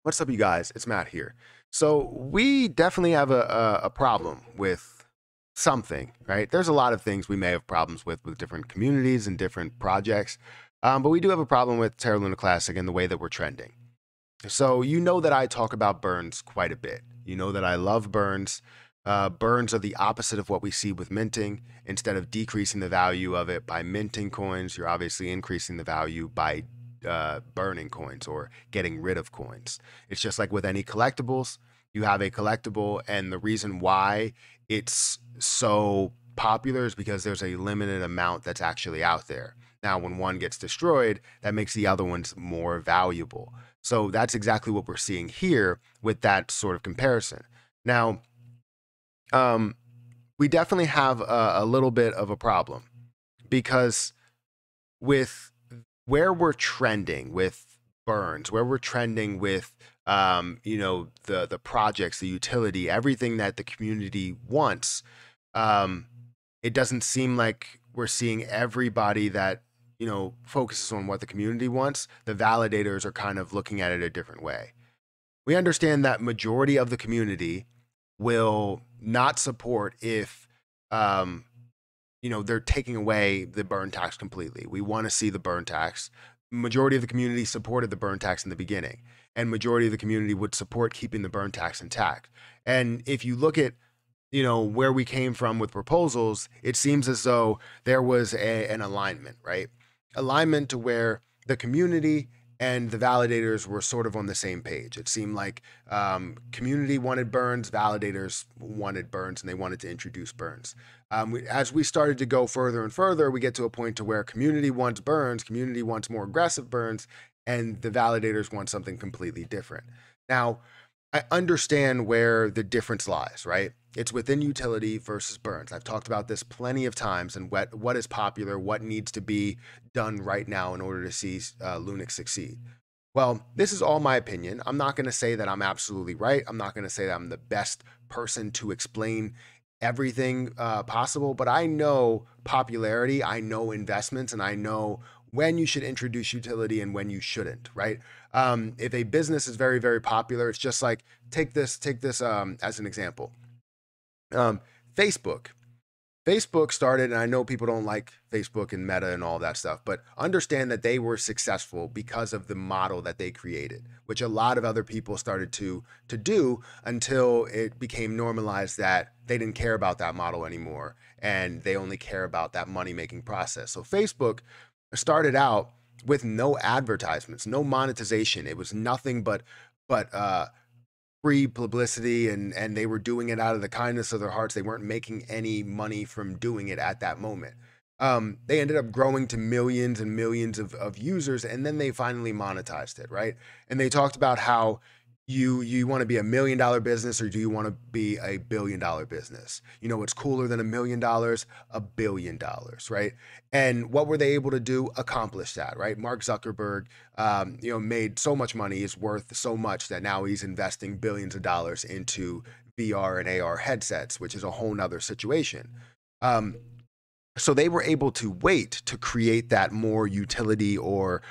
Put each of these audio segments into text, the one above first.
What's up, you guys? It's Matt here. So we definitely have a problem with something, right? There's a lot of things we may have problems with different communities and different projects, but we do have a problem with Terra Luna Classic and the way that we're trending. So you know that I talk about burns quite a bit. You know that I love burns. Burns are the opposite of what we see with minting. Instead of decreasing the value of it by minting coins, you're obviously increasing the value by burning coins or getting rid of coins. It's just like with any collectibles. You have a collectible, and the reason why it's so popular is because there's a limited amount that's actually out there. Now, when one gets destroyed, that makes the other ones more valuable. So that's exactly what we're seeing here with that sort of comparison. Now, um, we definitely have a little bit of a problem because with where we're trending with burns, where we're trending with the projects, the utility, everything that the community wants, um, it doesn't seem like we're seeing everybody that focuses on what the community wants. The validators are kind of looking at it a different way. We understand that majority of the community will not support if um, they're taking away the burn tax completely. We want to see the burn tax. Majority of the community supported the burn tax in the beginning, and majority of the community would support keeping the burn tax intact. And if you look at where we came from with proposals, it seems as though there was an alignment, right? Alignment to where the community and the validators were sort of on the same page. It seemed like community wanted burns, validators wanted burns, and they wanted to introduce burns. As we started to go further and further, we get to a point to where community wants burns, community wants more aggressive burns, and the validators want something completely different. Now, I understand where the difference lies, right? It's within utility versus burns. I've talked about this plenty of times and what is popular, what needs to be done right now in order to see Lunix succeed. Well, this is all my opinion. I'm not going to say that I'm absolutely right. I'm not going to say that I'm the best person to explain everything possible, but I know popularity, I know investments, and I know when you should introduce utility and when you shouldn't, right? If a business is very, very popular, it's just like take this as an example. Um, Facebook. Facebook started, and I know people don't like Facebook and Meta and all that stuff, but understand that they were successful because of the model that they created, which a lot of other people started to do until it became normalized that they didn't care about that model anymore, and they only care about that money-making process. So Facebook started out with no advertisements, no monetization. It was nothing but free publicity, and they were doing it out of the kindness of their hearts. They weren't making any money from doing it at that moment. They ended up growing to millions and millions of users, and then they finally monetized it, right? And they talked about how you want to be $1 million business, or do you want to be $1 billion business? You know what's cooler than $1 million? $1 billion, right? And what were they able to do? Accomplish that, right? Mark Zuckerberg, made so much money, is worth so much that now he's investing billions of dollars into VR and AR headsets, which is a whole nother situation. Um, so they were able to wait to create that more utility or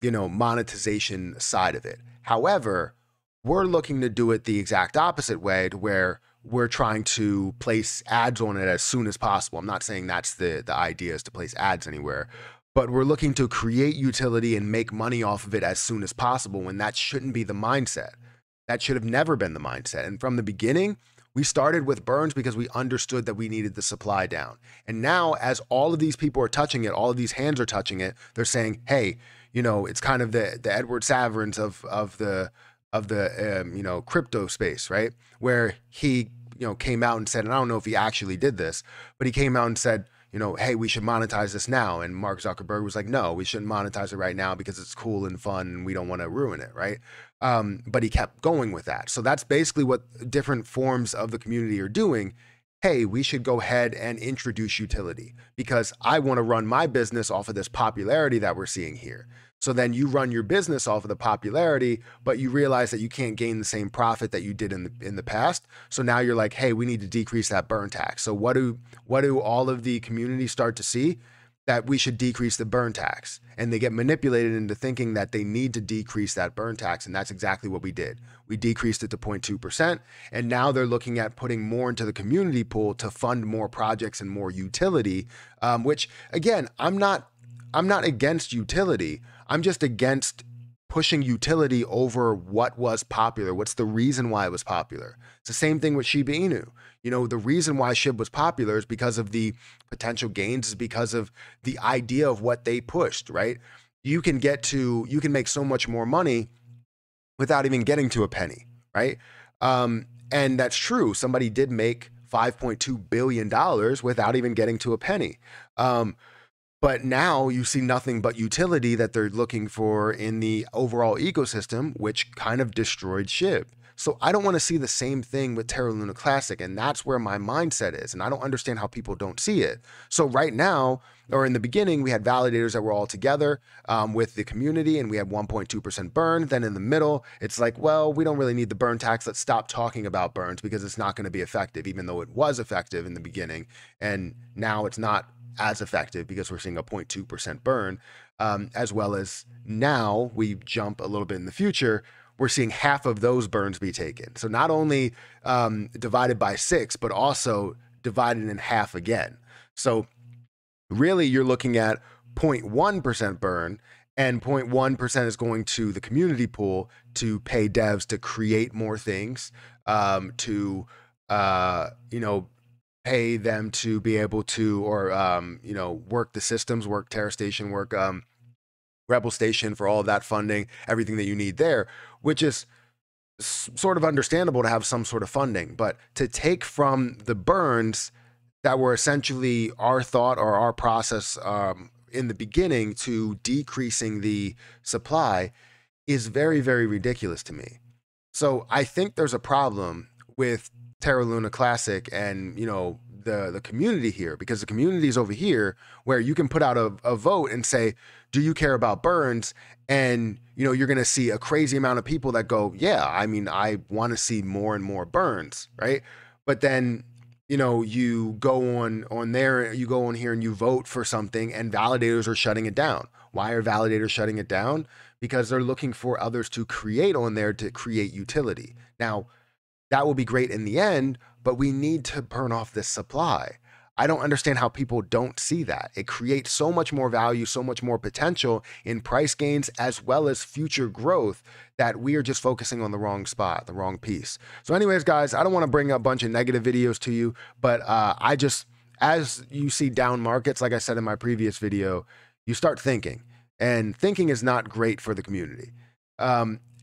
monetization side of it. However, we're looking to do it the exact opposite way, to where we're trying to place ads on it as soon as possible. I'm not saying that's the idea, is to place ads anywhere, but we're looking to create utility and make money off of it as soon as possible, when that shouldn't be the mindset. That should have never been the mindset. And from the beginning, we started with burns because we understood that we needed the supply down. And now, as all of these people are touching it, all of these hands are touching it, they're saying, hey, it's kind of the Edward Saverns of the crypto space, right? Where he came out and said, and I don't know if he actually did this, but he came out and said, hey, we should monetize this now. And Mark Zuckerberg was like, no, we shouldn't monetize it right now because it's cool and fun and we don't want to ruin it, right? But he kept going with that. So that's basically what different forms of the community are doing. Hey, we should go ahead and introduce utility because I want to run my business off of this popularity that we're seeing here. So then you run your business off of the popularity, but you realize that you can't gain the same profit that you did in the past. So now you're like, hey, we need to decrease that burn tax. So what do all of the community start to see? that we should decrease the burn tax. And they get manipulated into thinking that they need to decrease that burn tax. And that's exactly what we did. We decreased it to 0.2%. And now they're looking at putting more into the community pool to fund more projects and more utility, which again, I'm not against utility. I'm just against pushing utility over what was popular. What's the reason why it was popular? It's the same thing with Shiba Inu. You know, the reason why SHIB was popular is because of the potential gains, is because of the idea of what they pushed, right? You can make so much more money without even getting to a penny, right? And that's true. Somebody did make $5.2 billion without even getting to a penny. But now you see nothing but utility that they're looking for in the overall ecosystem, which kind of destroyed SHIB. So I don't want to see the same thing with Terra Luna Classic, and that's where my mindset is, and I don't understand how people don't see it. So right now, or in the beginning, we had validators that were all together with the community, and we had 1.2% burn. Then in the middle, it's like, well, we don't really need the burn tax. Let's stop talking about burns because it's not going to be effective, even though it was effective in the beginning. And now it's not as effective because we're seeing a 0.2% burn, as well as now we jump a little bit in the future, we're seeing half of those burns be taken. So not only divided by 6, but also divided in half again. So really you're looking at 0.1% burn, and 0.1% is going to the community pool to pay devs to create more things, to pay them to be able to, or work the systems, work Terra Station, work Rebel Station for all of that funding, everything that you need there, which is sort of understandable to have some sort of funding. But to take from the burns that were essentially our thought or our process in the beginning to decreasing the supply is very, very ridiculous to me. So I think there's a problem with Terra Luna Classic and, the community here, because the community is over here where you can put out a vote and say, do you care about burns? And, you're going to see a crazy amount of people that go, yeah, I mean, I want to see more and more burns, right? But then, you go on there, you go on here and you vote for something and validators are shutting it down. Why are validators shutting it down? Because they're looking for others to create on there to create utility. Now, that will be great in the end, but we need to burn off this supply. I don't understand how people don't see that. It creates so much more value, so much more potential in price gains as well as future growth that we are just focusing on the wrong spot, the wrong piece. So anyways, guys, I don't want to bring a bunch of negative videos to you, but as you see down markets, like I said in my previous video, you start thinking, and thinking is not great for the community.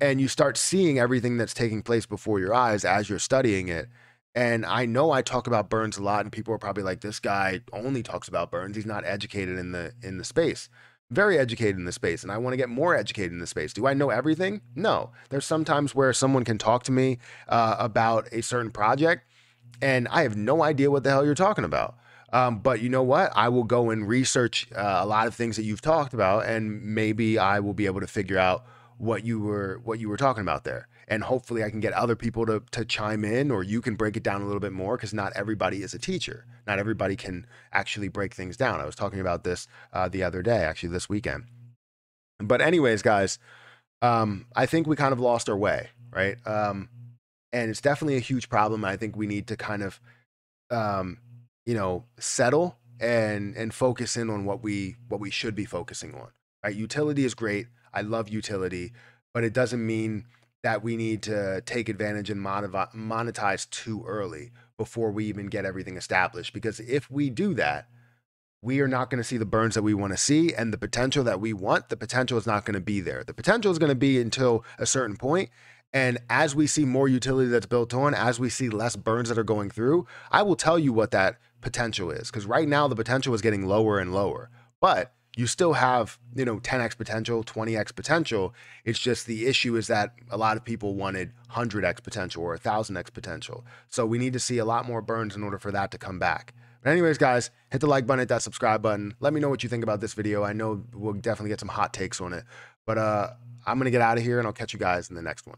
And you start seeing everything that's taking place before your eyes as you're studying it. And I know I talk about burns a lot, and people are probably like, this guy only talks about burns. He's not educated in the space. Very educated in the space, and I want to get more educated in the space. Do I know everything? No. There's some times where someone can talk to me about a certain project, and I have no idea what the hell you're talking about. But you know what? I will go and research a lot of things that you've talked about, and maybe I will be able to figure out what you were talking about there. And hopefully I can get other people to chime in, or you can break it down a little bit more, because not everybody is a teacher. Not everybody can actually break things down. I was talking about this the other day, actually this weekend. But anyways, guys, I think we kind of lost our way, right? And it's definitely a huge problem. I think we need to kind of, settle and focus in on what we should be focusing on, right? Utility is great. I love utility, but it doesn't mean that we need to take advantage and monetize too early before we even get everything established. Because if we do that, we are not going to see the burns that we want to see, and the potential that we want, the potential is not going to be there. The potential is going to be until a certain point. And as we see more utility that's built on, as we see less burns that are going through, I will tell you what that potential is. Because right now the potential is getting lower and lower, but you still have, 10x potential, 20x potential. It's just the issue is that a lot of people wanted 100x potential or 1000x potential. So we need to see a lot more burns in order for that to come back. But anyways, guys, hit the like button, hit that subscribe button. Let me know what you think about this video. I know we'll definitely get some hot takes on it, but I'm going to get out of here, and I'll catch you guys in the next one.